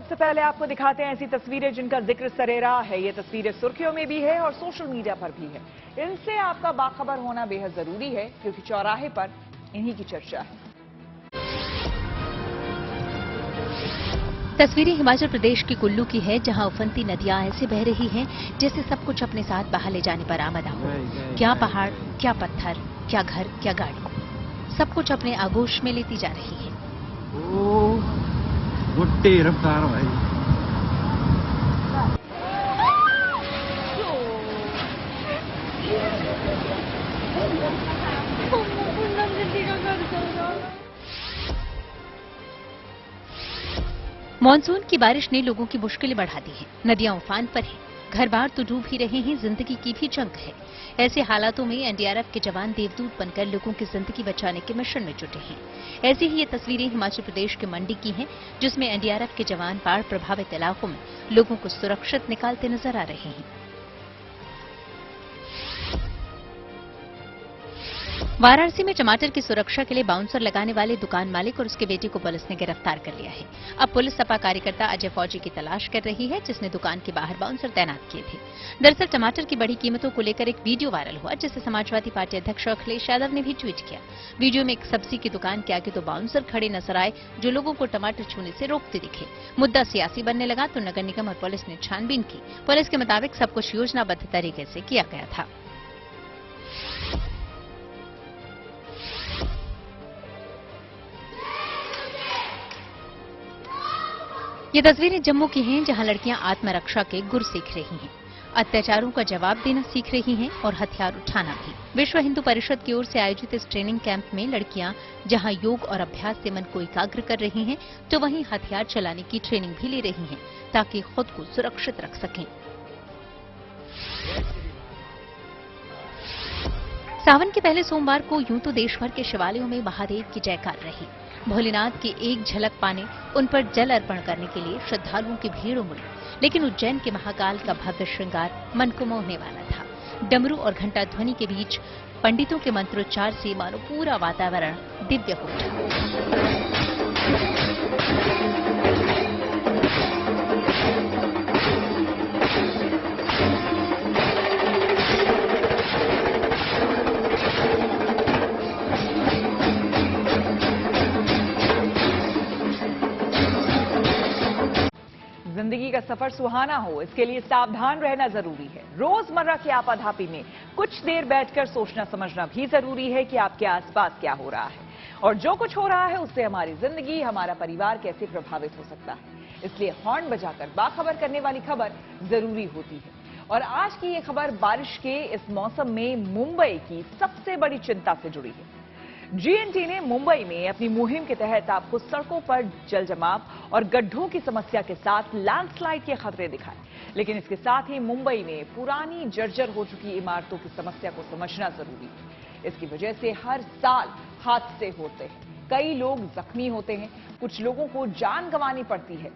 सबसे पहले आपको दिखाते हैं ऐसी तस्वीरें जिनका जिक्र सरेरा है। ये तस्वीरें सुर्खियों में भी है और सोशल मीडिया पर भी है। इनसे आपका बाखबर होना बेहद जरूरी है क्योंकि चौराहे पर इन्हीं की चर्चा है। तस्वीरें हिमाचल प्रदेश के कुल्लू की है, जहां उफनती नदियां ऐसे बह रही हैं जैसे सब कुछ अपने साथ बहा ले जाने पर आमदा हो। क्या पहाड़, क्या पत्थर, क्या घर, क्या गाड़ी, सब कुछ अपने आगोश में लेती जा रही है। बुट्टी रफ्तार भाई। मानसून की बारिश ने लोगों की मुश्किलें बढ़ा दी हैं। नदियां उफान पर हैं, घर बार तो डूब ही रहे हैं, जिंदगी की भी जंग है। ऐसे हालातों में एनडीआरएफ के जवान देवदूत बनकर लोगों की जिंदगी बचाने के मिशन में जुटे हैं। ऐसी ही ये तस्वीरें हिमाचल प्रदेश के मंडी की हैं, जिसमें एनडीआरएफ के जवान बाढ़ प्रभावित इलाकों में लोगों को सुरक्षित निकालते नजर आ रहे हैं। वाराणसी में टमाटर की सुरक्षा के लिए बाउंसर लगाने वाले दुकान मालिक और उसके बेटे को पुलिस ने गिरफ्तार कर लिया है। अब पुलिस सपा कार्यकर्ता अजय फौजी की तलाश कर रही है, जिसने दुकान के बाहर बाउंसर तैनात किए थे। दरअसल टमाटर की बढ़ी कीमतों को लेकर एक वीडियो वायरल हुआ, जिसे समाजवादी पार्टी अध्यक्ष अखिलेश यादव ने भी ट्वीट किया। वीडियो में एक सब्जी की दुकान के आगे 2 बाउंसर खड़े नजर आए, जो लोगों को टमाटर छूने से रोकते दिखे। मुद्दा सियासी बनने लगा तो नगर निगम और पुलिस ने छानबीन की। पुलिस के मुताबिक सब कुछ योजनाबद्ध तरीके से किया गया था। ये तस्वीरें जम्मू की हैं, जहां लड़कियां आत्मरक्षा के गुर सीख रही हैं, अत्याचारों का जवाब देना सीख रही हैं और हथियार उठाना भी। विश्व हिंदू परिषद की ओर से आयोजित इस ट्रेनिंग कैंप में लड़कियां जहां योग और अभ्यास से मन को एकाग्र कर रही हैं, तो वहीं हथियार चलाने की ट्रेनिंग भी ले रही हैं, ताकि खुद को सुरक्षित रख सकें। सावन के पहले सोमवार को यूं तो देश भर के शिवालयों में महादेव की जयकार रही। भोलेनाथ की एक झलक पाने, उन पर जल अर्पण करने के लिए श्रद्धालुओं की भीड़ उमड़ी। लेकिन उज्जैन के महाकाल का भव्य श्रृंगार मन को मोहने वाला था। डमरू और घंटा ध्वनि के बीच पंडितों के मंत्रोच्चार से मानो पूरा वातावरण दिव्य हो उठा। जिंदगी का सफर सुहाना हो, इसके लिए सावधान रहना जरूरी है। रोजमर्रा की आपाधापी में कुछ देर बैठकर सोचना समझना भी जरूरी है कि आपके आसपास क्या हो रहा है और जो कुछ हो रहा है उससे हमारी जिंदगी, हमारा परिवार कैसे प्रभावित हो सकता है। इसलिए हॉर्न बजाकर बाखबर करने वाली खबर जरूरी होती है। और आज की ये खबर बारिश के इस मौसम में मुंबई की सबसे बड़ी चिंता से जुड़ी है। जीएनटी ने मुंबई में अपनी मुहिम के तहत आपको सड़कों पर जल जमाव और गड्ढों की समस्या के साथ लैंडस्लाइड के खतरे दिखाए। लेकिन इसके साथ ही मुंबई में पुरानी जर्जर हो चुकी इमारतों की समस्या को समझना जरूरी है। इसकी वजह से हर साल हादसे होते हैं, कई लोग जख्मी होते हैं, कुछ लोगों को जान गंवानी पड़ती है।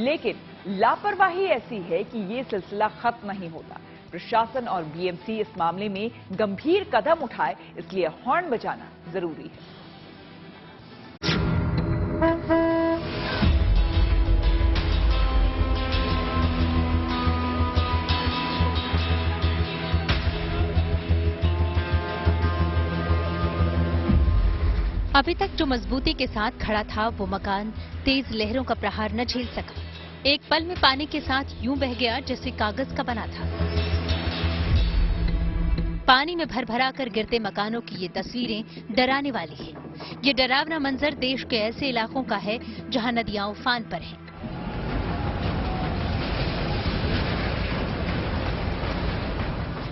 लेकिन लापरवाही ऐसी है कि ये सिलसिला खत्म नहीं होता। प्रशासन और बीएमसी इस मामले में गंभीर कदम उठाए, इसलिए हॉर्न बजाना जरूरी है। अभी तक जो मजबूती के साथ खड़ा था, वो मकान तेज लहरों का प्रहार न झेल सका। एक पल में पानी के साथ यूं बह गया जैसे कागज का बना था। पानी में भर-भरा कर गिरते मकानों की ये तस्वीरें डराने वाली हैं। ये डरावना मंजर देश के ऐसे इलाकों का है जहां नदियां उफान पर हैं।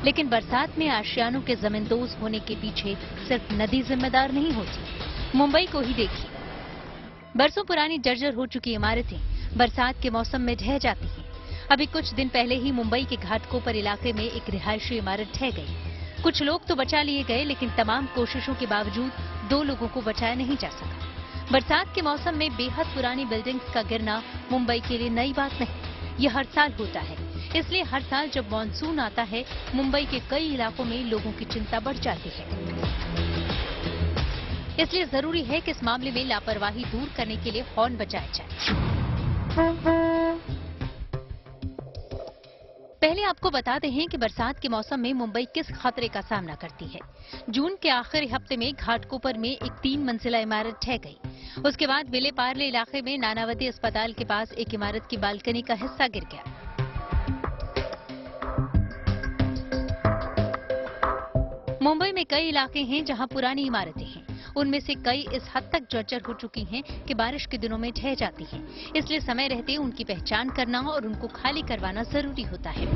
लेकिन बरसात में आशियानों के जमींदोज होने के पीछे सिर्फ नदी जिम्मेदार नहीं होती। मुंबई को ही देखिए, बरसों पुरानी जर्जर हो चुकी इमारतें बरसात के मौसम में ढह जाती हैं। अभी कुछ दिन पहले ही मुंबई के घाटकोपर इलाके में एक रिहायशी इमारत ढह गई। कुछ लोग तो बचा लिए गए, लेकिन तमाम कोशिशों के बावजूद 2 लोगों को बचाया नहीं जा सका। बरसात के मौसम में बेहद पुरानी बिल्डिंग्स का गिरना मुंबई के लिए नई बात नहीं, यह हर साल होता है। इसलिए हर साल जब मानसून आता है, मुंबई के कई इलाकों में लोगों की चिंता बढ़ जाती है। इसलिए जरूरी है कि इस मामले में लापरवाही दूर करने के लिए हॉर्न बजाया जाए। पहले आपको बताते हैं कि बरसात के मौसम में मुंबई किस खतरे का सामना करती है। जून के आखिरी हफ्ते में घाटकोपर में एक 3 मंजिला इमारत ढह गई। उसके बाद विले पार्ले इलाके में नानावती अस्पताल के पास एक इमारत की बालकनी का हिस्सा गिर गया। मुंबई में कई इलाके हैं जहां पुरानी इमारतें हैं। उनमें से कई इस हद तक जर्जर हो चुकी हैं कि बारिश के दिनों में ढह जाती हैं। इसलिए समय रहते उनकी पहचान करना और उनको खाली करवाना जरूरी होता है।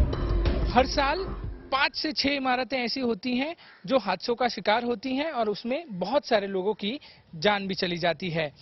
हर साल 5 से 6 इमारतें ऐसी होती हैं जो हादसों का शिकार होती हैं और उसमें बहुत सारे लोगों की जान भी चली जाती है।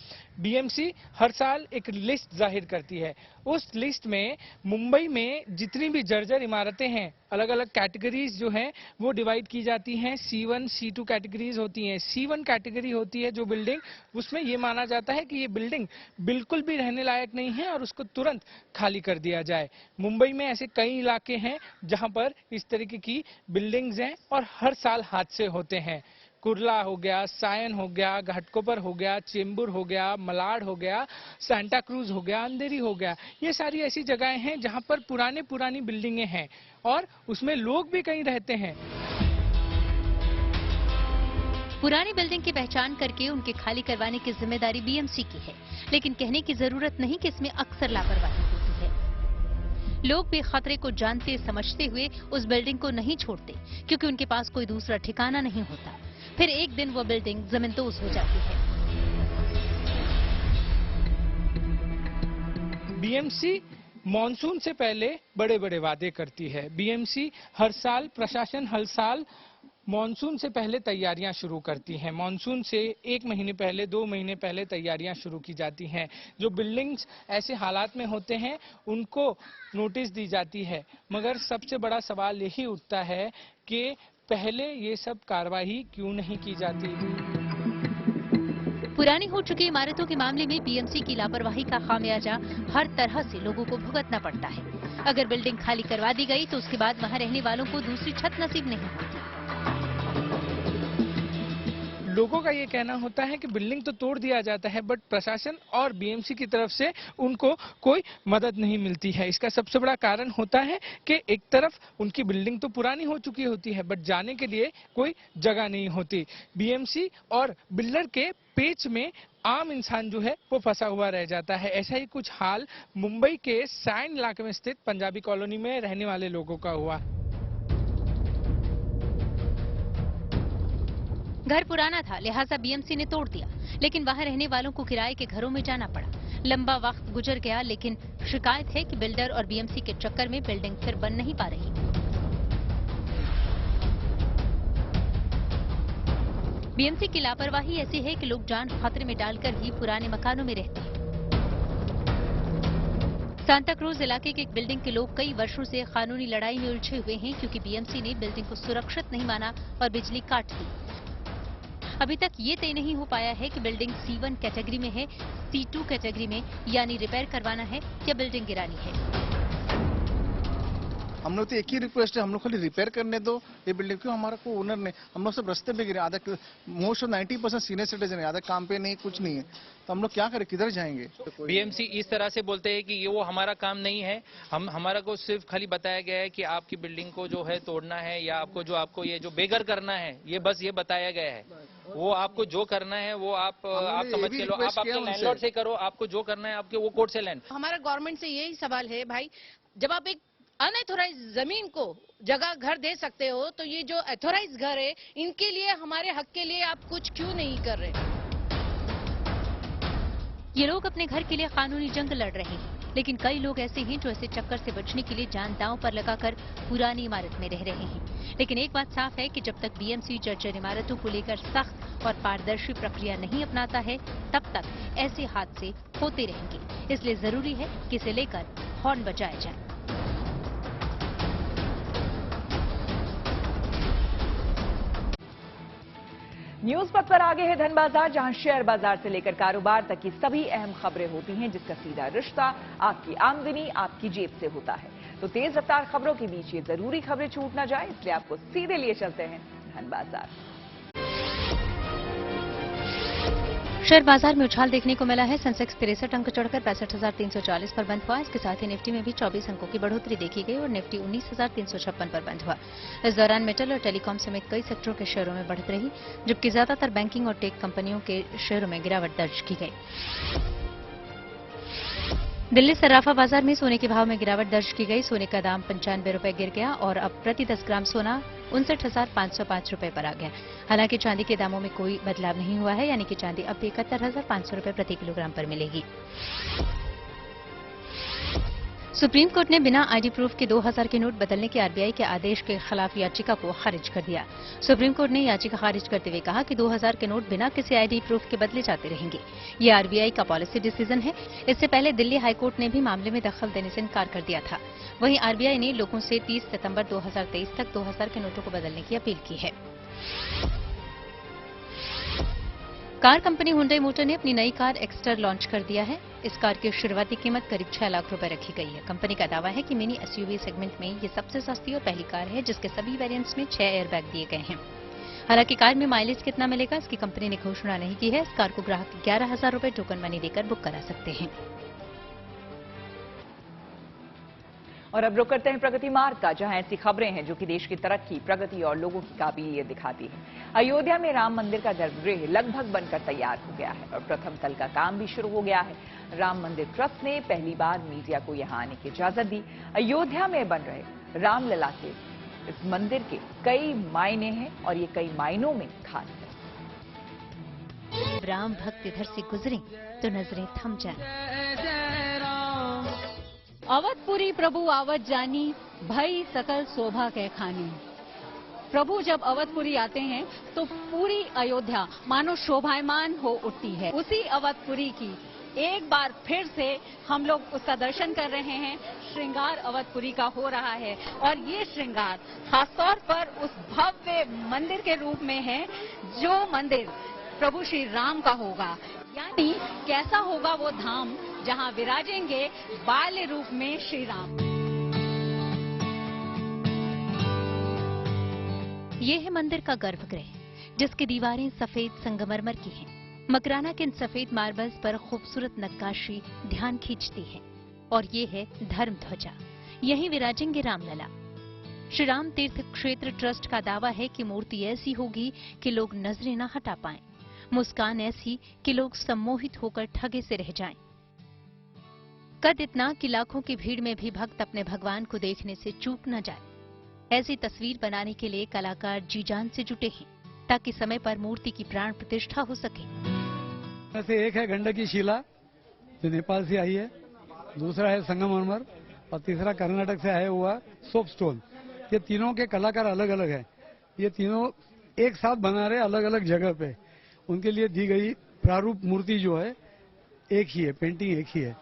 बीएमसी हर साल एक लिस्ट जाहिर करती है। उस लिस्ट में मुंबई में जितनी भी जर्जर इमारतें हैं, अलग अलग कैटेगरीज जो हैं वो डिवाइड की जाती हैं। C1, C2 कैटेगरीज होती हैं। C1 कैटेगरी होती है जो बिल्डिंग, उसमें ये माना जाता है कि ये बिल्डिंग बिल्कुल भी रहने लायक नहीं है और उसको तुरंत खाली कर दिया जाए। मुंबई में ऐसे कई इलाके हैं जहां पर इस तरीके की बिल्डिंग्स हैं और हर साल हादसे होते हैं। कुर्ला हो गया, सायन हो गया, घाटकोपर हो गया, चेंबूर हो गया, मलाड हो गया, सांता क्रूज हो गया, अंधेरी हो गया। ये सारी ऐसी जगहें हैं जहां पर पुरानी बिल्डिंगें हैं और उसमें लोग भी कहीं रहते हैं। पुरानी बिल्डिंग की पहचान करके उनके खाली करवाने की जिम्मेदारी बीएमसी की है, लेकिन कहने की जरूरत नहीं कि इसमें अक्सर लापरवाही होती है। लोग भी खतरे को जानते समझते हुए उस बिल्डिंग को नहीं छोड़ते, क्योंकि उनके पास कोई दूसरा ठिकाना नहीं होता। फिर एक दिन वो बिल्डिंग जमींदोज हो जाती है। बीएमसी मॉनसून से पहले बड़े बड़े वादे करती है। बीएमसी हर साल, प्रशासन हर साल मॉनसून से पहले तैयारियां शुरू करती हैं। मॉनसून से 1 महीने पहले, 2 महीने पहले तैयारियां शुरू की जाती हैं। जो बिल्डिंग्स ऐसे हालात में होते हैं उनको नोटिस दी जाती है। मगर सबसे बड़ा सवाल यही उठता है कि पहले ये सब कार्रवाई क्यों नहीं की जाती। पुरानी हो चुकी इमारतों के मामले में बीएमसी की लापरवाही का खामियाजा हर तरह से लोगों को भुगतना पड़ता है। अगर बिल्डिंग खाली करवा दी गई तो उसके बाद वहां रहने वालों को दूसरी छत नसीब नहीं होती। लोगों का ये कहना होता है कि बिल्डिंग तो तोड़ दिया जाता है, बट प्रशासन और बीएमसी की तरफ से उनको कोई मदद नहीं मिलती है। इसका सबसे बड़ा कारण होता है कि एक तरफ उनकी बिल्डिंग तो पुरानी हो चुकी होती है, बट जाने के लिए कोई जगह नहीं होती। बीएमसी और बिल्डर के पेच में आम इंसान जो है वो फंसा हुआ रह जाता है। ऐसा ही कुछ हाल मुंबई के सैंड इलाके में स्थित पंजाबी कॉलोनी में रहने वाले लोगों का हुआ। घर पुराना था, लिहाजा बीएमसी ने तोड़ दिया, लेकिन वहां रहने वालों को किराए के घरों में जाना पड़ा। लंबा वक्त गुजर गया, लेकिन शिकायत है कि बिल्डर और बीएमसी के चक्कर में बिल्डिंग फिर बन नहीं पा रही। बीएमसी की लापरवाही ऐसी है कि लोग जान खतरे में डालकर ही पुराने मकानों में रहते हैं। सांता क्रूज इलाके के एक बिल्डिंग के लोग कई वर्षों से कानूनी लड़ाई में उलझे हुए हैं, क्योंकि बीएमसी ने बिल्डिंग को सुरक्षित नहीं माना और बिजली काट दी। अभी तक ये तय नहीं हो पाया है कि बिल्डिंग C1 कैटेगरी में है, C2 कैटेगरी में, यानी रिपेयर करवाना है या बिल्डिंग गिरानी है। हम लोग तो एक ही रिक्वेस्ट है, हम लोग खाली रिपेयर करने दो ये बिल्डिंग। क्यों हमारा को ओनर ने, हम लोग सब रास्ते पे गिरे, आधा मोस्ट ऑफ 90% सीनियर सिटीजन है, आधा काम पे नहीं, कुछ नहीं है, तो हम लोग क्या करें, किधर जाएंगे। बीएमसी इस तरह से बोलते हैं कि ये वो हमारा काम नहीं है। हमारा को सिर्फ खाली बताया गया है कि आपकी बिल्डिंग को जो है तोड़ना है या आपको ये जो बेघर करना है, ये बस ये बताया गया है। वो आपको जो करना है वो आप समझ के लो, आप अपने लैंडलॉर्ड से करो, आपको जो करना है आपके वो कोर्ट से लैंड। हमारा गवर्नमेंट से यही सवाल है भाई, जब आप एक अनएथोराइज जमीन को जगह घर दे सकते हो, तो ये जो एथोराइज घर है इनके लिए, हमारे हक के लिए आप कुछ क्यों नहीं कर रहे। ये लोग अपने घर के लिए कानूनी जंग लड़ रहे हैं, लेकिन कई लोग ऐसे हैं जो ऐसे चक्कर से बचने के लिए जान दांव पर लगाकर पुरानी इमारत में रह रहे हैं। लेकिन एक बात साफ है कि जब तक बीएमसी जर्जर इमारतों को लेकर सख्त और पारदर्शी प्रक्रिया नहीं अपनाता है, तब तक ऐसे हादसे होते रहेंगे। इसलिए जरूरी है कि इसे लेकर हॉर्न बजाया जाए। न्यूज पथ पर आगे है धन बाजार, जहां शेयर बाजार से लेकर कारोबार तक की सभी अहम खबरें होती हैं, जिसका सीधा रिश्ता आपकी आमदनी, आपकी जेब से होता है। तो तेज रफ्तार खबरों के बीच ये जरूरी खबरें छूट ना जाए, इसलिए आपको सीधे लिए चलते हैं धन बाजार। शेयर बाजार में उछाल देखने को मिला है। सेंसेक्स 63 अंक चढ़कर 65,340 पर बंद हुआ। इसके साथ ही निफ्टी में भी 24 अंकों की बढ़ोतरी देखी गई और निफ्टी 19,356 पर बंद हुआ। इस दौरान मेटल और टेलीकॉम समेत कई सेक्टरों के शेयरों में बढ़त रही, जबकि ज्यादातर बैंकिंग और टेक कंपनियों के शेयरों में गिरावट दर्ज की गई। दिल्ली सराफा बाजार में सोने के भाव में गिरावट दर्ज की गई। सोने का दाम 95 रुपए गिर गया और अब प्रति 10 ग्राम सोना 59,505 रुपए पर आ गया। हालांकि चांदी के दामों में कोई बदलाव नहीं हुआ है, यानी कि चांदी अब 71,500 रुपए प्रति किलोग्राम पर मिलेगी। सुप्रीम कोर्ट ने बिना आईडी प्रूफ के 2000 के नोट बदलने के आरबीआई के आदेश के खिलाफ याचिका को खारिज कर दिया। सुप्रीम कोर्ट ने याचिका खारिज करते हुए कहा कि 2000 के नोट बिना किसी आईडी प्रूफ के बदले जाते रहेंगे। ये आरबीआई का पॉलिसी डिसीजन है। इससे पहले दिल्ली हाईकोर्ट ने भी मामले में दखल देने से इनकार कर दिया था। वहीं आरबीआई ने लोगों से 30 सितंबर 2023 तक 2000 के नोटों को बदलने की अपील की है। कार कंपनी हुंडई मोटर ने अपनी नई कार एक्स्टर लॉन्च कर दिया है। इस कार की शुरुआती कीमत करीब 6 लाख रुपए रखी गई है। कंपनी का दावा है कि मिनी एसयूवी सेगमेंट में ये सबसे सस्ती और पहली कार है जिसके सभी वेरिएंट्स में 6 एयरबैग दिए गए हैं। हालांकि कार में माइलेज कितना मिलेगा इसकी कंपनी ने घोषणा नहीं की है। इस कार को ग्राहक 11,000 रुपए टोकन मनी देकर बुक करा सकते हैं। और अब रुक करते हैं प्रगति मार्ग का, जहां ऐसी खबरें हैं जो कि देश की तरक्की, प्रगति और लोगों की काबिलियत दिखाती है। अयोध्या में राम मंदिर का गर्भगृह लगभग बनकर तैयार हो गया है और प्रथम तल का काम भी शुरू हो गया है। राम मंदिर ट्रस्ट ने पहली बार मीडिया को यहां आने की इजाजत दी। अयोध्या में बन रहे रामलला के इस मंदिर के कई मायने हैं और ये कई मायनों में खास है। राम भक्त इधर से गुजरे तो नजरें थम जाए। अवधपुरी प्रभु आवत जानी, भई सकल शोभा के खानी। प्रभु जब अवधपुरी आते हैं तो पूरी अयोध्या मानो शोभायमान हो उठती है। उसी अवधपुरी की एक बार फिर से हम लोग उसका दर्शन कर रहे हैं। श्रृंगार अवधपुरी का हो रहा है और ये श्रृंगार खासतौर पर उस भव्य मंदिर के रूप में है जो मंदिर प्रभु श्री राम का होगा। यानी कैसा होगा वो धाम जहां विराजेंगे बाल्य रूप में श्री राम। ये है मंदिर का गर्भगृह, जिसकी दीवारें सफेद संगमरमर की हैं। मकराना के इन सफेद मार्बल्स पर खूबसूरत नक्काशी ध्यान खींचती है। और ये है धर्म ध्वजा, यहीं विराजेंगे रामलला। श्री राम तीर्थ क्षेत्र ट्रस्ट का दावा है कि मूर्ति ऐसी होगी कि लोग नजरें न हटा पाएं, मुस्कान ऐसी कि लोग सम्मोहित होकर ठगे से रह जाएं। कद इतना कि लाखों की भीड़ में भी भक्त अपने भगवान को देखने से चूक न जाए। ऐसी तस्वीर बनाने के लिए कलाकार जी जान से जुटे हैं ताकि समय पर मूर्ति की प्राण प्रतिष्ठा हो सके। ऐसे एक है गंडकी शिला जो नेपाल से आई है, दूसरा है संगमरमर और तीसरा कर्नाटक से आया हुआ सोप स्टोन। ये तीनों के कलाकार अलग अलग हैं। ये तीनों एक साथ बना रहे अलग अलग जगह पे। उनके लिए दी गई प्रारूप मूर्ति जो है एक ही है, पेंटिंग एक ही है।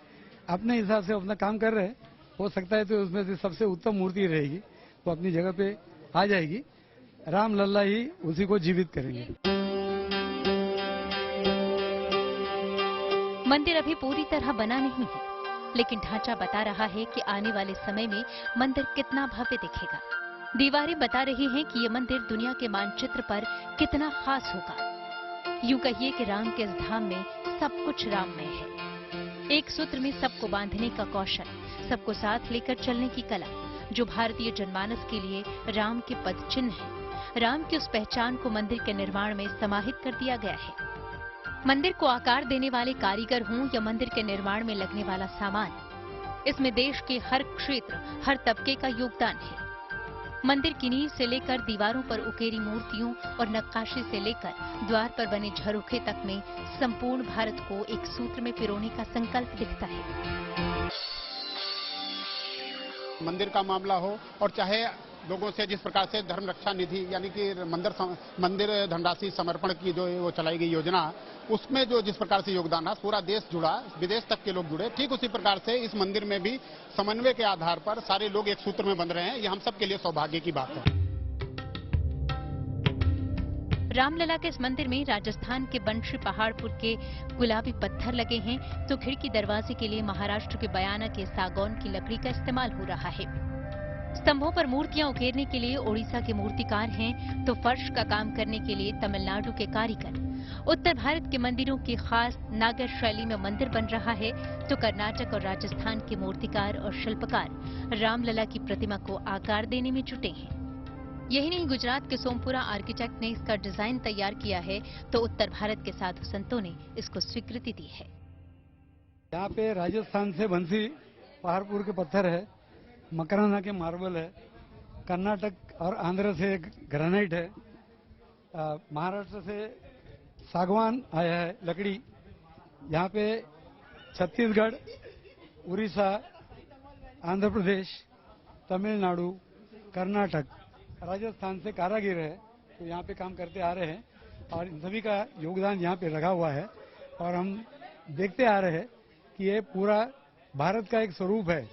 अपने हिसाब से अपना काम कर रहे हैं। हो सकता है तो उसमें से सबसे उत्तम मूर्ति रहेगी वो अपनी जगह पे आ जाएगी। राम लल्ला ही उसी को जीवित करेंगे। मंदिर अभी पूरी तरह बना नहीं है, लेकिन ढांचा बता रहा है कि आने वाले समय में मंदिर कितना भव्य दिखेगा। दीवारें बता रही हैं कि ये मंदिर दुनिया के मानचित्र पर कितना खास होगा। यूं कहिए कि राम के इस धाम में सब कुछ राममय है। एक सूत्र में सबको बांधने का कौशल, सबको साथ लेकर चलने की कला, जो भारतीय जनमानस के लिए राम के पद चिन्ह है। राम की उस पहचान को मंदिर के निर्माण में समाहित कर दिया गया है। मंदिर को आकार देने वाले कारीगर हों या मंदिर के निर्माण में लगने वाला सामान, इसमें देश के हर क्षेत्र, हर तबके का योगदान है। मंदिर की नींव से लेकर दीवारों पर उकेरी मूर्तियों और नक्काशी से लेकर द्वार पर बने झरोखे तक में संपूर्ण भारत को एक सूत्र में पिरोने का संकल्प दिखता है। मंदिर का मामला हो और चाहे लोगों से जिस प्रकार से धर्म रक्षा निधि यानी कि मंदिर धनराशि समर्पण की जो वो चलाई गई योजना, उसमें जो जिस प्रकार से योगदान है, पूरा देश जुड़ा, विदेश तक के लोग जुड़े, ठीक उसी प्रकार से इस मंदिर में भी समन्वय के आधार पर सारे लोग एक सूत्र में बंध रहे हैं। ये हम सब के लिए सौभाग्य की बात है। रामलला के इस मंदिर में राजस्थान के बंशी पहाड़पुर के गुलाबी पत्थर लगे हैं, तो खिड़की दरवाजे के लिए महाराष्ट्र के बयाना के सागौन की लकड़ी का इस्तेमाल हो रहा है। स्तंभों पर मूर्तियां उकेरने के लिए ओडिशा के मूर्तिकार हैं, तो फर्श का काम करने के लिए तमिलनाडु के कारीगर। उत्तर भारत के मंदिरों की खास नागर शैली में मंदिर बन रहा है, तो कर्नाटक और राजस्थान के मूर्तिकार और शिल्पकार रामलला की प्रतिमा को आकार देने में जुटे हैं। यही नहीं, गुजरात के सोमपुरा आर्किटेक्ट ने इसका डिजाइन तैयार किया है, तो उत्तर भारत के साधु संतों ने इसको स्वीकृति दी है। यहाँ पे राजस्थान से बंसी पहाड़पुर के पत्थर है, मकराना के मार्बल है, कर्नाटक और आंध्र से ग्रेनाइट है, महाराष्ट्र से सागवान आया है लकड़ी, यहाँ पे छत्तीसगढ़, उड़ीसा, आंध्र प्रदेश, तमिलनाडु, कर्नाटक, राजस्थान से कारागिर है, तो यहाँ पे काम करते आ रहे हैं और इन सभी का योगदान यहाँ पे लगा हुआ है। और हम देखते आ रहे हैं कि ये पूरा भारत का एक स्वरूप है।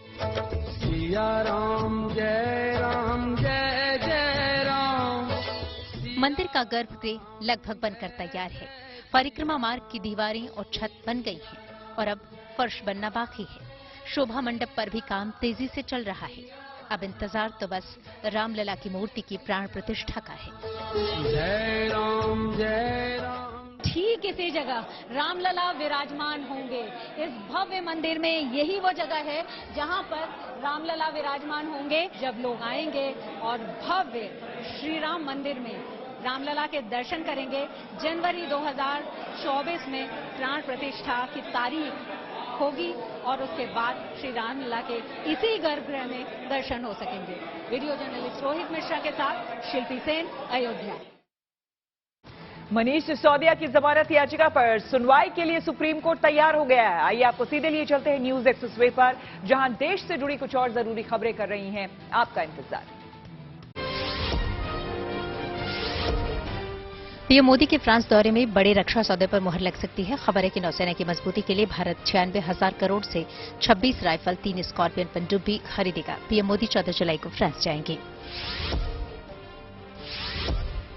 सिया राम जय राम जय जय राम। मंदिर का गर्भगृह लगभग बनकर तैयार है। परिक्रमा मार्ग की दीवारें और छत बन गई हैं और अब फर्श बनना बाकी है। शोभा मंडप पर भी काम तेजी से चल रहा है। अब इंतजार तो बस रामलला की मूर्ति की प्राण प्रतिष्ठा का है। जय राम जय राम। ठीक इसी जगह रामलला विराजमान होंगे। इस भव्य मंदिर में यही वो जगह है जहां पर रामलला विराजमान होंगे। जब लोग आएंगे और भव्य श्री राम मंदिर में रामलला के दर्शन करेंगे, जनवरी 2024 में प्राण प्रतिष्ठा की तारीख होगी और उसके बाद श्री रामलला के इसी गर्भगृह में दर्शन हो सकेंगे। वीडियो जर्नलिस्ट रोहित मिश्रा के साथ शिल्पी सेन, अयोध्या। मनीष सिसोदिया की जमानत याचिका पर सुनवाई के लिए सुप्रीम कोर्ट तैयार हो गया है। आइए आपको सीधे लिए चलते हैं न्यूज एक्सप्रेसवे पर, जहां देश से जुड़ी कुछ और जरूरी खबरें कर रही हैं आपका इंतजार। पीएम मोदी के फ्रांस दौरे में बड़े रक्षा सौदे पर मुहर लग सकती है। खबर है कि नौसेना की मजबूती के लिए भारत 96,000 करोड़ से 26 राइफल, 3 स्कॉर्पियन पनडुब्बी खरीदेगा। पीएम मोदी 14 जुलाई को फ्रांस जाएंगे।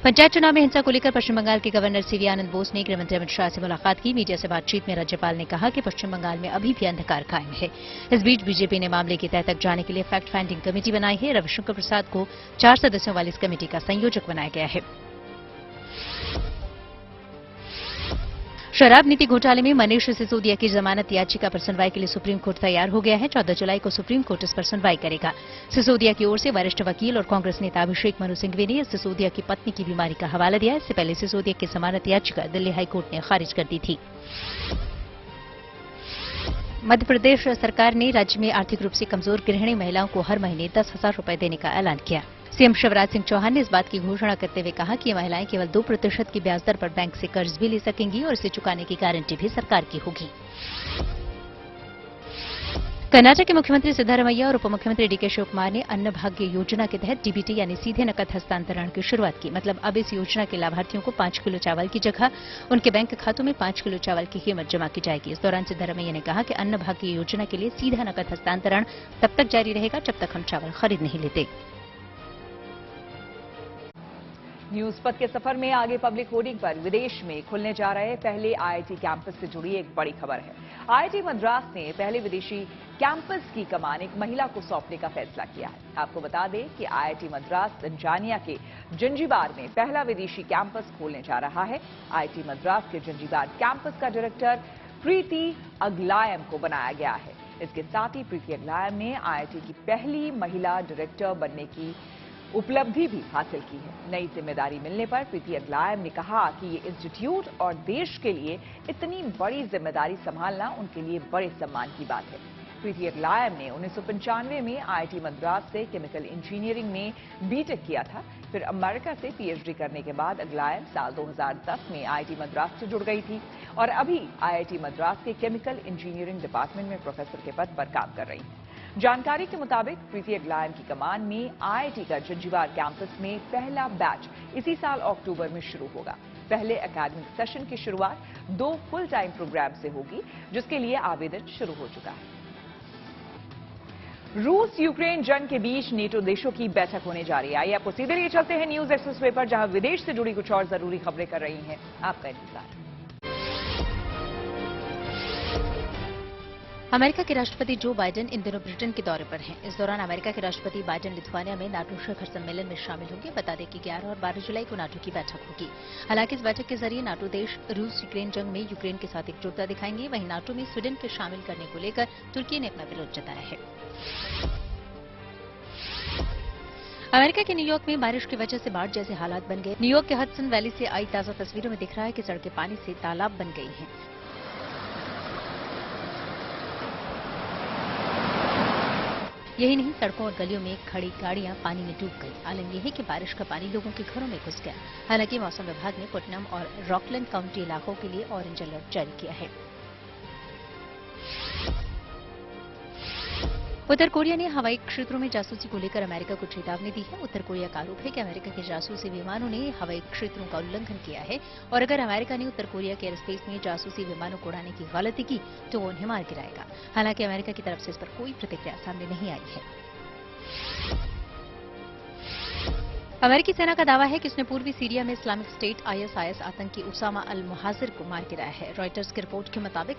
पंचायत चुनाव में हिंसा को लेकर पश्चिम बंगाल के गवर्नर सीवी आनंद बोस ने गृहमंत्री अमित शाह से मुलाकात की। मीडिया से बातचीत में राज्यपाल ने कहा कि पश्चिम बंगाल में अभी भी अंधकार कायम है। इस बीच बीजेपी ने मामले की तह तक जाने के लिए फैक्ट फाइंडिंग कमेटी बनाई है। रविशंकर प्रसाद को 4 सदस्यों वाली इस कमेटी का संयोजक बनाया गया है। शराब नीति घोटाले में मनीष सिसोदिया की जमानत याचिका पर सुनवाई के लिए सुप्रीम कोर्ट तैयार हो गया है। 14 जुलाई को सुप्रीम कोर्ट इस पर सुनवाई करेगा। सिसोदिया की ओर से वरिष्ठ वकील और कांग्रेस नेता अभिषेक मनु सिंघवी ने सिसोदिया की पत्नी की बीमारी का हवाला दिया। इससे पहले सिसोदिया की जमानत याचिका दिल्ली हाईकोर्ट ने खारिज कर दी थी। मध्य प्रदेश सरकार ने राज्य में आर्थिक रूप से कमजोर गृहिणी महिलाओं को हर महीने 10,000 रुपए देने का ऐलान किया। सीएम शिवराज सिंह चौहान ने इस बात की घोषणा करते हुए कहा कि ये महिलाएं केवल 2% की ब्याज दर पर बैंक से कर्ज भी ले सकेंगी और इसे चुकाने की गारंटी भी सरकार की होगी। कर्नाटक के मुख्यमंत्री सिद्धारमैया और उप मुख्यमंत्री डीके शिवकुमार ने अन्न भाग्य योजना के तहत डीबीटी यानी सीधे नकद हस्तांतरण की शुरुआत की। मतलब अब इस योजना के लाभार्थियों को 5 किलो चावल की जगह उनके बैंक खातों में 5 किलो चावल की कीमत जमा की जाएगी। इस दौरान सिद्धारमैया ने कहा कि अन्न भाग्य योजना के लिए सीधा नकद हस्तांतरण तब तक जारी रहेगा जब तक हम चावल खरीद नहीं लेते। न्यूज पथ के सफर में आगे पब्लिक होर्डिंग पर विदेश में खुलने जा रहे पहले आईआईटी कैंपस से जुड़ी एक बड़ी खबर है। आईआईटी मद्रास ने पहले विदेशी कैंपस की कमान एक महिला को सौंपने का फैसला किया है। आपको बता दें कि आईआईटी मद्रास तंजानिया के जंजीबार में पहला विदेशी कैंपस खोलने जा रहा है। आईआईटी मद्रास के जंजीबार कैंपस का डायरेक्टर प्रीति अगलायम को बनाया गया है। इसके साथ ही प्रीति अगलायम ने आईआईटी की पहली महिला डायरेक्टर बनने की उपलब्धि भी हासिल की है। नई जिम्मेदारी मिलने पर प्रीति अगलायम ने कहा कि ये इंस्टीट्यूट और देश के लिए इतनी बड़ी जिम्मेदारी संभालना उनके लिए बड़े सम्मान की बात है। प्रीति अगलायम ने 1995 में आईआईटी मद्रास से केमिकल इंजीनियरिंग में बीटेक किया था। फिर अमेरिका से पीएचडी करने के बाद अगलायम साल 2010 में आईआईटी मद्रास से जुड़ गई थी और अभी आईआईटी मद्रास के केमिकल इंजीनियरिंग डिपार्टमेंट में प्रोफेसर के पद पर काम कर रही हैं। जानकारी के मुताबिक प्रीति अगलायम की कमान में आईआईटी का जंजीबार कैंपस में पहला बैच इसी साल अक्टूबर में शुरू होगा। पहले एकेडमिक सेशन की शुरुआत 2 फुल टाइम प्रोग्राम से होगी, जिसके लिए आवेदन शुरू हो चुका है। रूस यूक्रेन जंग के बीच नेटो देशों की बैठक होने जा रही है। आइए आपको सीधे लिए चलते हैं न्यूज एक्सप्रेसवे पर, जहां विदेश से जुड़ी कुछ और जरूरी खबरें कर रही हैं आपका इंतजार। अमेरिका के राष्ट्रपति जो बाइडेन इन दिनों ब्रिटेन के दौरे पर हैं। इस दौरान अमेरिका के राष्ट्रपति बाइडेन लिथुआनिया में नाटो शिखर सम्मेलन में शामिल होंगे। बता दें कि 11 और 12 जुलाई को नाटो की बैठक होगी। हालांकि इस बैठक के जरिए नाटो देश रूस यूक्रेन जंग में यूक्रेन के साथ एकजुटता दिखाएंगे। वहीं नाटो में स्वीडन के शामिल करने को लेकर तुर्की ने अपना विरोध जताया है। अमेरिका के न्यूयॉर्क में बारिश की वजह से बाढ़ जैसे हालात बन गए। न्यूयॉर्क के हडसन वैली से आई ताजा तस्वीरों में दिख रहा है कि सड़कें पानी से तालाब बन गई हैं। यही नहीं, सड़कों और गलियों में खड़ी गाड़ियां पानी में डूब गई। आलम यह है कि बारिश का पानी लोगों के घरों में घुस गया। हालांकि मौसम विभाग ने पुटनम और रॉकलैंड काउंटी इलाकों के लिए ऑरेंज अलर्ट जारी किया है। उत्तर कोरिया ने हवाई क्षेत्रों में जासूसी को लेकर अमेरिका को चेतावनी दी है। उत्तर कोरिया का आरोप है कि अमेरिका के जासूसी विमानों ने हवाई क्षेत्रों का उल्लंघन किया है और अगर अमेरिका ने उत्तर कोरिया के एयर स्पेस में जासूसी विमानों को उड़ाने की गलती की तो वो उन्हें मार गिराएगा। हालांकि अमेरिका की तरफ से इस पर कोई प्रतिक्रिया सामने नहीं आई है। अमेरिकी सेना का दावा है कि उसने पूर्वी सीरिया में इस्लामिक स्टेट आईएसआईएस आतंकी उसामा अल मुहाजिर को मार गिराया है। रॉयटर्स की रिपोर्ट के मुताबिक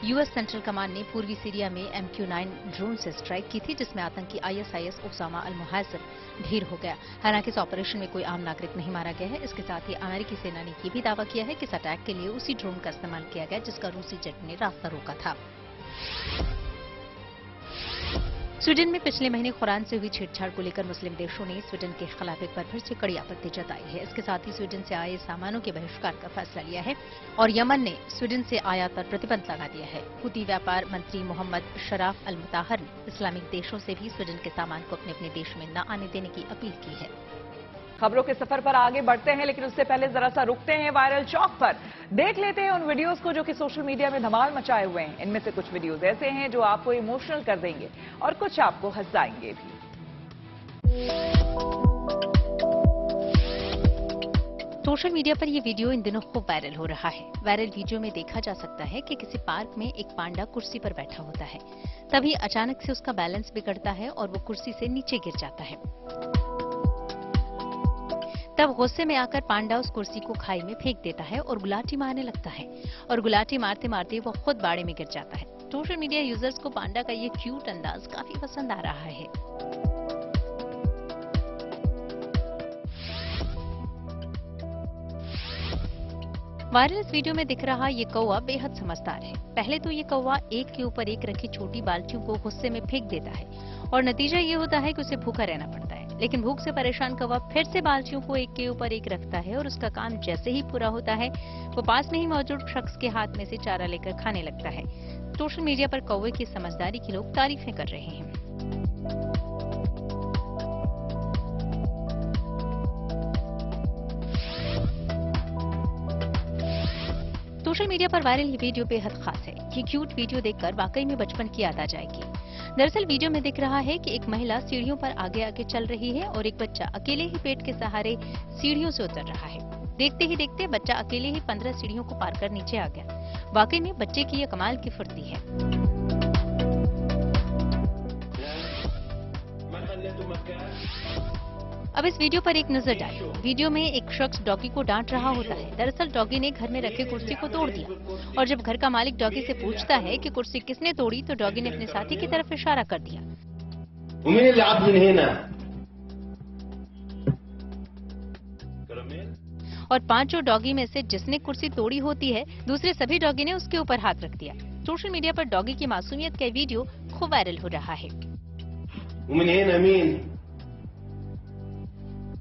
यूएस सेंट्रल कमांड ने पूर्वी सीरिया में MQ-9 ड्रोन से स्ट्राइक की थी, जिसमें आतंकी आईएसआईएस उसामा अल मुहाजिर ढेर हो गया। हालांकि इस ऑपरेशन में कोई आम नागरिक नहीं मारा गया है। इसके साथ ही अमेरिकी सेना ने यह भी दावा किया है कि इस अटैक के लिए उसी ड्रोन का इस्तेमाल किया गया जिसका रूसी जेट ने रास्ता रोका था। स्वीडन में पिछले महीने कुरान से हुई छेड़छाड़ को लेकर मुस्लिम देशों ने स्वीडन के खिलाफ एक बार फिर से कड़ी आपत्ति जताई है। इसके साथ ही स्वीडन से आए सामानों के बहिष्कार का फैसला लिया है और यमन ने स्वीडन से आयात पर प्रतिबंध लगा दिया है। हुती व्यापार मंत्री मोहम्मद शराफ अल मुताहर ने इस्लामिक देशों से भी स्वीडन के सामान को अपने अपने देश में न आने देने की अपील की है। खबरों के सफर पर आगे बढ़ते हैं, लेकिन उससे पहले जरा सा रुकते हैं वायरल चौक पर। देख लेते हैं उन वीडियोस को जो कि सोशल मीडिया में धमाल मचाए हुए हैं। इनमें से कुछ वीडियोस ऐसे हैं जो आपको इमोशनल कर देंगे और कुछ आपको हंसाएंगे भी। सोशल मीडिया पर यह वीडियो इन दिनों खूब वायरल हो रहा है। वायरल वीडियो में देखा जा सकता है कि किसी पार्क में एक पांडा कुर्सी पर बैठा होता है। तभी अचानक से उसका बैलेंस बिगड़ता है और वो कुर्सी से नीचे गिर जाता है। तब गुस्से में आकर पांडा उस कुर्सी को खाई में फेंक देता है और गुलाटी मारने लगता है और गुलाटी मारते मारते वो खुद बाड़े में गिर जाता है। सोशल मीडिया यूजर्स को पांडा का ये क्यूट अंदाज काफी पसंद आ रहा है। वायरल इस वीडियो में दिख रहा ये कौवा बेहद समझदार है। पहले तो ये कौवा एक के ऊपर एक रखी छोटी बाल्टियों को गुस्से में फेंक देता है और नतीजा ये होता है कि उसे भूखा रहना पड़ता है। लेकिन भूख से परेशान कौवा फिर से बाल्टियों को एक के ऊपर एक रखता है और उसका काम जैसे ही पूरा होता है वो पास में ही मौजूद शख्स के हाथ में से चारा लेकर खाने लगता है। सोशल मीडिया पर कौवे की समझदारी की लोग तारीफें कर रहे हैं। सोशल मीडिया पर वायरल वीडियो बेहद खास है। ये क्यूट वीडियो देखकर वाकई में बचपन की याद आ जाएगी। दरअसल वीडियो में दिख रहा है कि एक महिला सीढ़ियों पर आगे आगे चल रही है और एक बच्चा अकेले ही पेट के सहारे सीढ़ियों से उतर रहा है। देखते ही देखते बच्चा अकेले ही 15 सीढ़ियों को पार कर नीचे आ गया। वाकई में बच्चे की यह कमाल की फुर्ती है। अब इस वीडियो पर एक नजर डालें। वीडियो में एक शख्स डॉगी को डांट रहा होता है। दरअसल डॉगी ने घर में रखे कुर्सी को तोड़ दिया और जब घर का मालिक डॉगी से पूछता है कि कुर्सी किसने तोड़ी तो डॉगी ने अपने साथी की तरफ इशारा कर दिया। और पांचों डॉगी में से जिसने कुर्सी तोड़ी होती है दूसरे सभी डॉगी ने उसके ऊपर हाथ रख दिया। सोशल मीडिया पर डॉगी की मासूमियत का वीडियो खूब वायरल हो रहा है।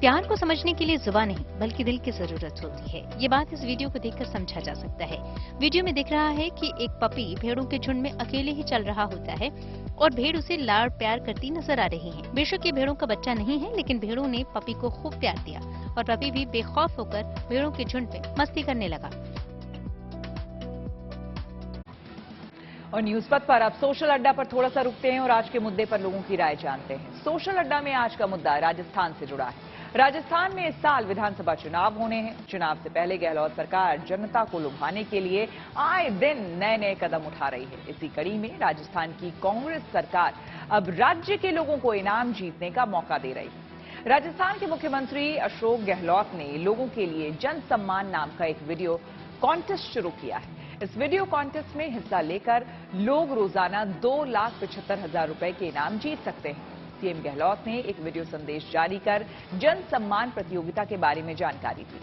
प्यार को समझने के लिए जुबान नहीं बल्कि दिल की जरूरत होती है। ये बात इस वीडियो को देखकर समझा जा सकता है। वीडियो में दिख रहा है कि एक पपी भेड़ों के झुंड में अकेले ही चल रहा होता है और भेड़ उसे लाड़ प्यार करती नजर आ रही है। बेशक ये भेड़ों का बच्चा नहीं है, लेकिन भेड़ों ने पपी को खूब प्यार दिया और पपी भी बेखौफ होकर भेड़ों के झुंड में मस्ती करने लगा। और न्यूज पथ पर अब सोशल अड्डा पर थोड़ा सा रुकते हैं और आज के मुद्दे पर लोगों की राय जानते हैं। सोशल अड्डा में आज का मुद्दा राजस्थान से जुड़ा है। राजस्थान में इस साल विधानसभा चुनाव होने हैं। चुनाव से पहले गहलोत सरकार जनता को लुभाने के लिए आए दिन नए नए कदम उठा रही है। इसी कड़ी में राजस्थान की कांग्रेस सरकार अब राज्य के लोगों को इनाम जीतने का मौका दे रही है। राजस्थान के मुख्यमंत्री अशोक गहलोत ने लोगों के लिए जन सम्मान नाम का एक वीडियो कॉन्टेस्ट शुरू किया है। इस वीडियो कॉन्टेस्ट में हिस्सा लेकर लोग रोजाना 2,75,000 रुपए के इनाम जीत सकते हैं। सीएम गहलोत ने एक वीडियो संदेश जारी कर जन सम्मान प्रतियोगिता के बारे में जानकारी दी।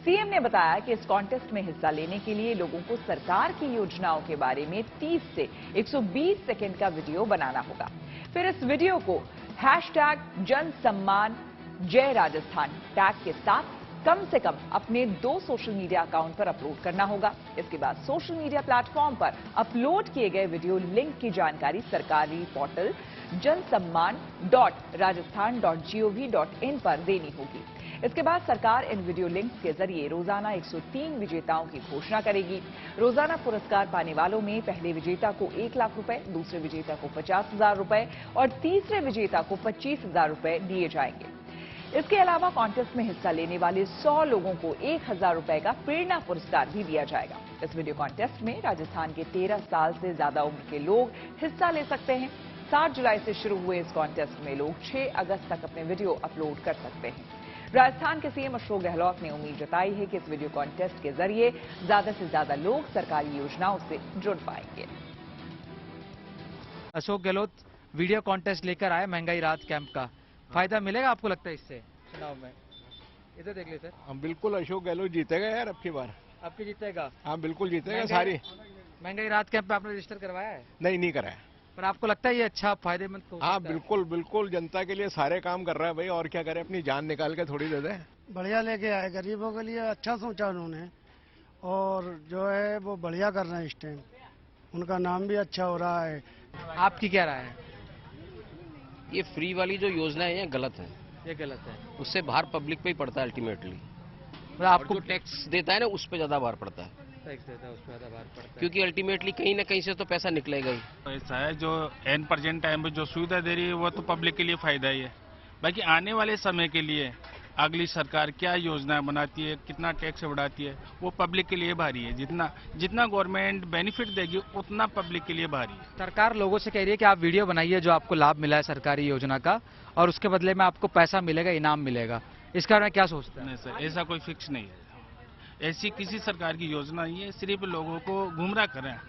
सीएम ने बताया कि इस कॉन्टेस्ट में हिस्सा लेने के लिए लोगों को सरकार की योजनाओं के बारे में 30 से 120 सेकेंड का वीडियो बनाना होगा। फिर इस वीडियो को #जनसम्मान_जय_राजस्थान टैग के साथ कम से कम अपने 2 सोशल मीडिया अकाउंट पर अपलोड करना होगा। इसके बाद सोशल मीडिया प्लेटफॉर्म पर अपलोड किए गए वीडियो लिंक की जानकारी सरकारी पोर्टल जनसम्मान.rajasthan.gov.in पर देनी होगी। इसके बाद सरकार इन वीडियो लिंक्स के जरिए रोजाना 103 विजेताओं की घोषणा करेगी। रोजाना पुरस्कार पाने वालों में पहले विजेता को 1 लाख रुपए, दूसरे विजेता को 50,000 रुपए और तीसरे विजेता को 25,000 रुपए दिए जाएंगे। इसके अलावा कॉन्टेस्ट में हिस्सा लेने वाले 100 लोगों को 1,000 रुपए का प्रेरणा पुरस्कार भी दिया जाएगा। इस वीडियो कॉन्टेस्ट में राजस्थान के 13 साल से ज्यादा उम्र के लोग हिस्सा ले सकते हैं। 7 जुलाई से शुरू हुए इस कॉन्टेस्ट में लोग 6 अगस्त तक अपने वीडियो अपलोड कर सकते हैं। राजस्थान के सीएम अशोक गहलोत ने उम्मीद जताई है कि इस वीडियो कॉन्टेस्ट के जरिए ज्यादा से ज्यादा लोग सरकारी योजनाओं से जुड़ पाएंगे। अशोक गहलोत वीडियो कॉन्टेस्ट लेकर आए महंगाई राहत कैंप का, फायदा मिलेगा आपको लगता है इससे चुनाव में? इधर देख ले सर। हम बिल्कुल अशोक गहलोत जीतेगा यार अब की बार। आपकी जीतेगा? हाँ बिल्कुल जीतेगा। सारी महंगाई राहत कैंप पे आपने रजिस्टर करवाया है? नहीं कराया। पर आपको लगता है ये अच्छा फायदेमंद हो सकता है? हाँ बिल्कुल जनता के लिए सारे काम कर रहा है भाई, और क्या करे, अपनी जान निकाल के थोड़ी दे दे। बढ़िया लेके आए, गरीबों के लिए अच्छा सोचा उन्होंने, और जो है वो बढ़िया कर रहे हैं इस टाइम, उनका नाम भी अच्छा हो रहा है। आपकी क्या राय है? ये फ्री वाली जो योजना है ये गलत है। ये गलत है? उससे भार पब्लिक पे ही पड़ता है अल्टीमेटली। आपको जो टैक्स देता है ना उस पे ज्यादा भार पड़ता है। टैक्स देता है उस पे ज्यादा भार पड़ता है, क्योंकि अल्टीमेटली कहीं ना कहीं से तो पैसा निकलेगा ही। ऐसा है जो एन प्रेजेंट टाइम पे जो सुविधा दे रही है वो तो पब्लिक के लिए फायदा ही है। बाकी आने वाले समय के लिए अगली सरकार क्या योजनाएं बनाती है, कितना टैक्स बढ़ाती है, वो पब्लिक के लिए भारी है। जितना गवर्नमेंट बेनिफिट देगी उतना पब्लिक के लिए भारी है। सरकार लोगों से कह रही है कि आप वीडियो बनाइए जो आपको लाभ मिला है सरकारी योजना का, और उसके बदले में आपको पैसा मिलेगा, इनाम मिलेगा। इसके बारे में क्या सोचते हैं? नहीं सर, ऐसा कोई फिक्स नहीं है। ऐसी किसी सरकार की योजना नहीं है, सिर्फ लोगों को गुमराह कर रहे हैं।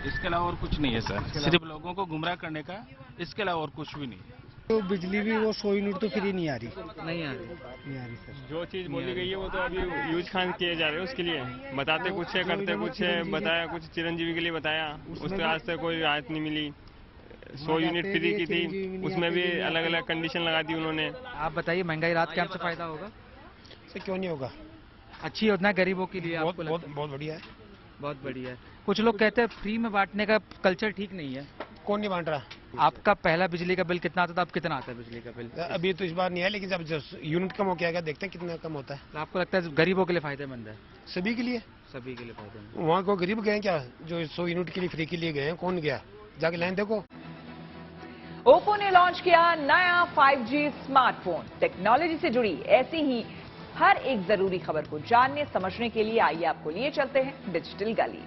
इसके अलावा और कुछ नहीं है सर, सिर्फ लोगों को गुमराह करने का, इसके अलावा और कुछ भी नहीं है। तो बिजली भी वो 100 यूनिट तो फ्री नहीं आ रही। नहीं आ रही सर। जो चीज बोली गई है वो तो अभी यूज खान किए जा रहे हैं, उसके लिए बताते कुछ है, करते कुछ है। बताया कुछ चिरंजीवी के लिए बताया, उसके आज तक कोई राहत नहीं मिली। 100 यूनिट फ्री की थी, उसमें भी अलग अलग कंडीशन लगा दी उन्होंने। आप बताइए महंगाई राहत कैंप से फायदा होगा? सर क्यों नहीं होगा, अच्छी योजना गरीबों के लिए। बहुत बढ़िया है। बहुत बढ़िया है। कुछ लोग कहते हैं फ्री में बांटने का कल्चर ठीक नहीं है। कौन नहीं बांट रहा? आपका पहला बिजली का बिल कितना आता था, अब कितना आता है बिजली का बिल? अभी तो इस बार नहीं है, लेकिन जब यूनिट कम हो गया देखते हैं कितना कम होता है। तो आपको लगता है गरीबों के लिए फायदेमंद है? सभी के लिए। सभी के लिए फायदेमंद। वहाँ को गरीब गए क्या जो 100 यूनिट के लिए फ्री के लिए गए हैं? कौन गया? जाके लाइन देखो। ओप्पो ने लॉन्च किया नया 5G स्मार्टफोन। टेक्नोलॉजी से जुड़ी ऐसी ही हर एक जरूरी खबर को जानने समझने के लिए आइए आपको लिए चलते हैं डिजिटल गली।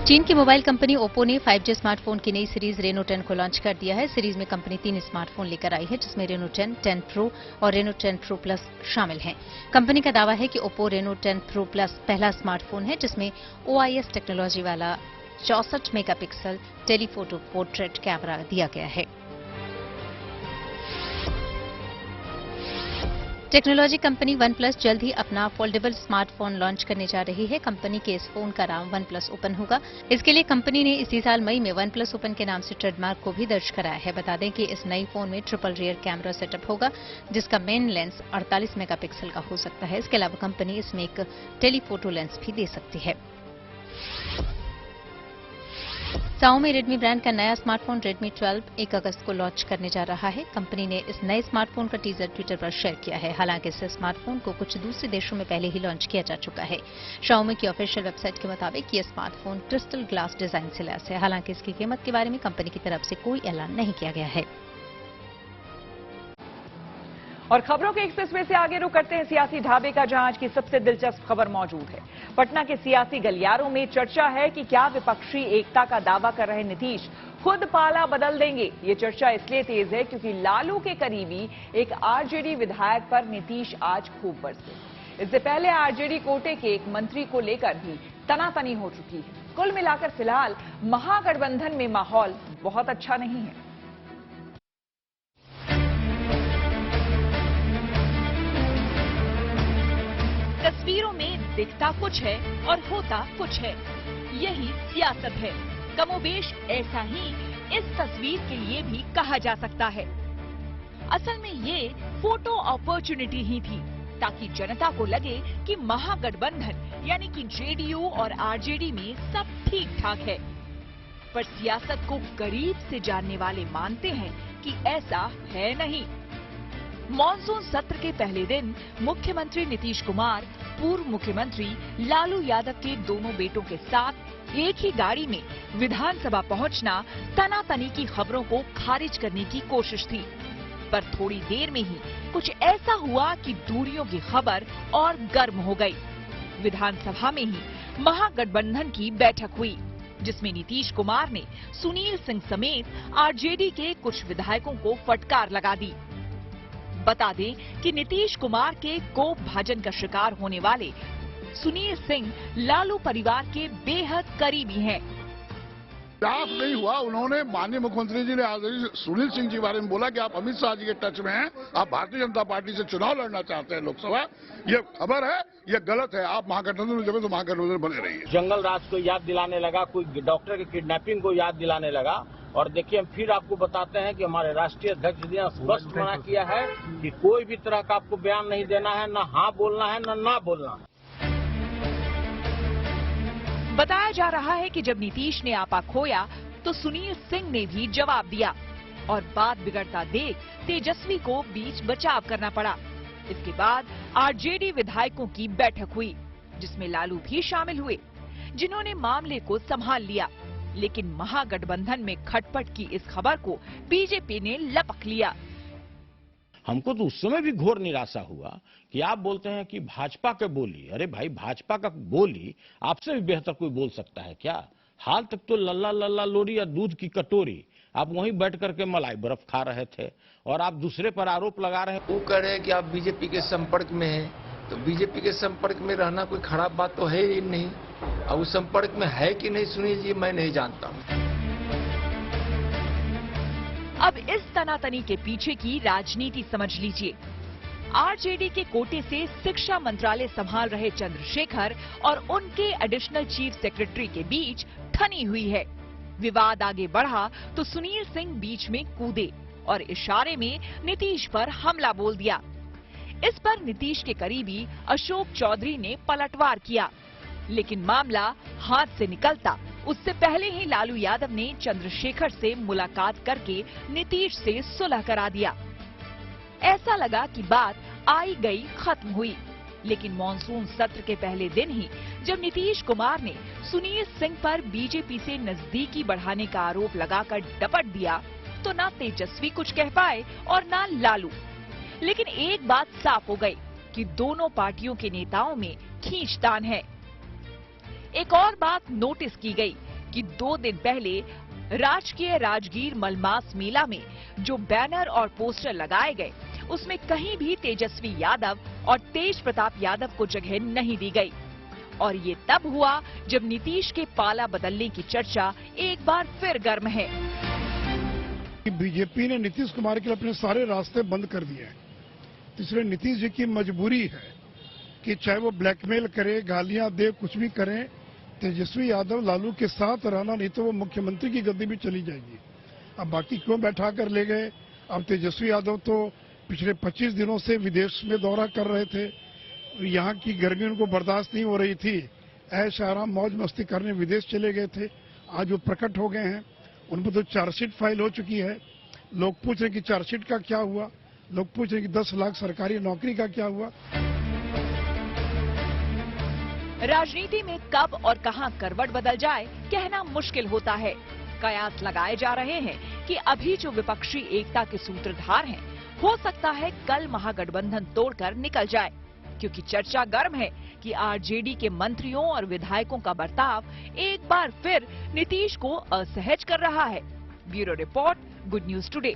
चीन की मोबाइल कंपनी ओप्पो ने 5G स्मार्टफोन की नई सीरीज रेनो 10 को लॉन्च कर दिया है। सीरीज में कंपनी 3 स्मार्टफोन लेकर आई है, जिसमें रेनो 10, 10 प्रो और रेनो 10 प्रो प्लस शामिल हैं। कंपनी का दावा है कि ओप्पो रेनो 10 प्रो प्लस पहला स्मार्टफोन है जिसमें OIS टेक्नोलॉजी वाला 64 मेगापिक्सल टेलीफोटो पोर्ट्रेट कैमरा दिया गया है। टेक्नोलॉजी कंपनी OnePlus जल्द ही अपना फोल्डेबल स्मार्टफोन लॉन्च करने जा रही है। कंपनी के इस फोन का नाम OnePlus Open होगा। इसके लिए कंपनी ने इसी साल मई में OnePlus Open के नाम से ट्रेडमार्क को भी दर्ज कराया है। बता दें कि इस नई फोन में ट्रिपल रियर कैमरा सेटअप होगा, जिसका मेन लेंस 48 मेगापिक्सल का हो सकता है। इसके अलावा कंपनी इसमें एक टेलीफोटो लेंस भी दे सकती है। Xiaomi रेडमी ब्रांड का नया स्मार्टफोन रेडमी 12 1 अगस्त को लॉन्च करने जा रहा है। कंपनी ने इस नए स्मार्टफोन का टीजर ट्विटर पर शेयर किया है। हालांकि इस स्मार्टफोन को कुछ दूसरे देशों में पहले ही लॉन्च किया जा चुका है। Xiaomi की ऑफिशियल वेबसाइट के मुताबिक ये स्मार्टफोन क्रिस्टल ग्लास डिजाइन से लैस है। हालांकि इसकी कीमत के बारे में कंपनी की तरफ से कोई ऐलान नहीं किया गया है। और खबरों के एक्सप्रेसवे से आगे रुक करते हैं सियासी ढाबे का, जहां आज की सबसे दिलचस्प खबर मौजूद है। पटना के सियासी गलियारों में चर्चा है कि क्या विपक्षी एकता का दावा कर रहे नीतीश खुद पाला बदल देंगे। ये चर्चा इसलिए तेज है क्योंकि लालू के करीबी एक आरजेडी विधायक पर नीतीश आज खूब बरसे। इससे पहले आरजेडी कोटे के एक मंत्री को लेकर भी तनातनी हो चुकी है। कुल मिलाकर फिलहाल महागठबंधन में माहौल बहुत अच्छा नहीं है। तस्वीरों में दिखता कुछ है और होता कुछ है, यही सियासत है। कमोबेश ऐसा ही इस तस्वीर के लिए भी कहा जा सकता है। असल में ये फोटो अपॉर्चुनिटी ही थी ताकि जनता को लगे कि महागठबंधन यानी कि जेडीयू और आरजेडी में सब ठीक ठाक है। पर सियासत को करीब से जानने वाले मानते हैं कि ऐसा है नहीं। मॉनसून सत्र के पहले दिन मुख्यमंत्री नीतीश कुमार पूर्व मुख्यमंत्री लालू यादव के दोनों बेटों के साथ एक ही गाड़ी में विधानसभा पहुंचना तनातनी की खबरों को खारिज करने की कोशिश थी। पर थोड़ी देर में ही कुछ ऐसा हुआ कि दूरियों की खबर और गर्म हो गई। विधानसभा में ही महागठबंधन की बैठक हुई, जिसमें नीतीश कुमार ने सुनील सिंह समेत आरजेडी के कुछ विधायकों को फटकार लगा दी। बता दें कि नीतीश कुमार के कोप भाजन का शिकार होने वाले सुनील सिंह लालू परिवार के बेहद करीबी हैं। साफ नहीं हुआ। उन्होंने माननीय मुख्यमंत्री जी ने आज सुनील सिंह जी के बारे में बोला कि आप अमित शाह जी के टच में हैं, आप भारतीय जनता पार्टी से चुनाव लड़ना चाहते हैं लोकसभा। ये खबर है, ये गलत है। आप महागठबंधन में जब तो महागठबंधन बने रहिए। जंगल राज को याद दिलाने लगा, कोई डॉक्टर की किडनैपिंग को याद दिलाने लगा। और देखिए, हम फिर आपको बताते हैं कि हमारे राष्ट्रीय अध्यक्ष जी ने स्पष्ट मना किया है कि कोई भी तरह का आपको बयान नहीं देना है, न हाँ बोलना है न ना बोलना है। बताया जा रहा है कि जब नीतीश ने आपा खोया तो सुनील सिंह ने भी जवाब दिया और बात बिगड़ता देख तेजस्वी को बीच बचाव करना पड़ा। इसके बाद आरजेडी विधायकों की बैठक हुई, जिसमें लालू भी शामिल हुए, जिन्होंने मामले को संभाल लिया। लेकिन महागठबंधन में खटपट की इस खबर को बीजेपी ने लपक लिया। हमको तो उस समय भी घोर निराशा हुआ कि आप बोलते हैं कि भाजपा के बोली। अरे भाई, भाजपा का बोली आपसे भी बेहतर कोई बोल सकता है क्या? हाल तक तो लल्ला लल्ला लोरी या दूध की कटोरी, आप वहीं बैठ करके मलाई बर्फ खा रहे थे और आप दूसरे पर आरोप लगा रहे हैं। वो कह रहे हैं कि आप बीजेपी के संपर्क में हैं, तो बीजेपी के संपर्क में रहना कोई खराब बात तो है ही नहीं। अब उस संपर्क में है कि नहीं सुनील जी, मैं नहीं जानता हूँ। अब इस तनातनी के पीछे की राजनीति समझ लीजिए। आरजेडी के कोटे से शिक्षा मंत्रालय संभाल रहे चंद्रशेखर और उनके एडिशनल चीफ सेक्रेटरी के बीच ठनी हुई है। विवाद आगे बढ़ा तो सुनील सिंह बीच में कूदे और इशारे में नीतीश पर हमला बोल दिया। इस पर नीतीश के करीबी अशोक चौधरी ने पलटवार किया, लेकिन मामला हाथ से निकलता उससे पहले ही लालू यादव ने चंद्रशेखर से मुलाकात करके नीतीश से सुलह करा दिया। ऐसा लगा कि बात आई गई खत्म हुई, लेकिन मॉनसून सत्र के पहले दिन ही जब नीतीश कुमार ने सुनील सिंह पर बीजेपी से नजदीकी बढ़ाने का आरोप लगाकर डपट दिया तो ना तेजस्वी कुछ कह पाए और ना लालू। लेकिन एक बात साफ हो गई कि दोनों पार्टियों के नेताओं में खींचतान है। एक और बात नोटिस की गई कि 2 दिन पहले राजकीय राजगीर मलमास मेला में जो बैनर और पोस्टर लगाए गए, उसमें कहीं भी तेजस्वी यादव और तेज प्रताप यादव को जगह नहीं दी गई। और ये तब हुआ जब नीतीश के पाला बदलने की चर्चा एक बार फिर गर्म है। बीजेपी ने नीतीश कुमार के लिए अपने सारे रास्ते बंद कर दिए हैं, इसलिए नीतीश जी की मजबूरी है कि चाहे वो ब्लैकमेल करे, गालियां दे, कुछ भी करें, तेजस्वी यादव लालू के साथ रहना, नहीं तो वो मुख्यमंत्री की गद्दी भी चली जाएगी। अब बाकी क्यों बैठा कर ले गए? अब तेजस्वी यादव तो पिछले 25 दिनों से विदेश में दौरा कर रहे थे, यहाँ की गर्मी उनको बर्दाश्त नहीं हो रही थी, ऐश आराम मौज मस्ती करने विदेश चले गए थे। आज वो प्रकट हो गए हैं, उन पर तो चार्जशीट फाइल हो चुकी है। लोग पूछ रहे कि चार्जशीट का क्या हुआ, लोग पूछ रहे कि 10 लाख सरकारी नौकरी का क्या हुआ। राजनीति में कब और कहां करवट बदल जाए कहना मुश्किल होता है। कयास लगाए जा रहे हैं कि अभी जो विपक्षी एकता के सूत्रधार हैं हो सकता है कल महागठबंधन तोड़कर निकल जाए, क्योंकि चर्चा गर्म है कि आरजेडी के मंत्रियों और विधायकों का बर्ताव एक बार फिर नीतीश को असहज कर रहा है। Bureau report, good news today.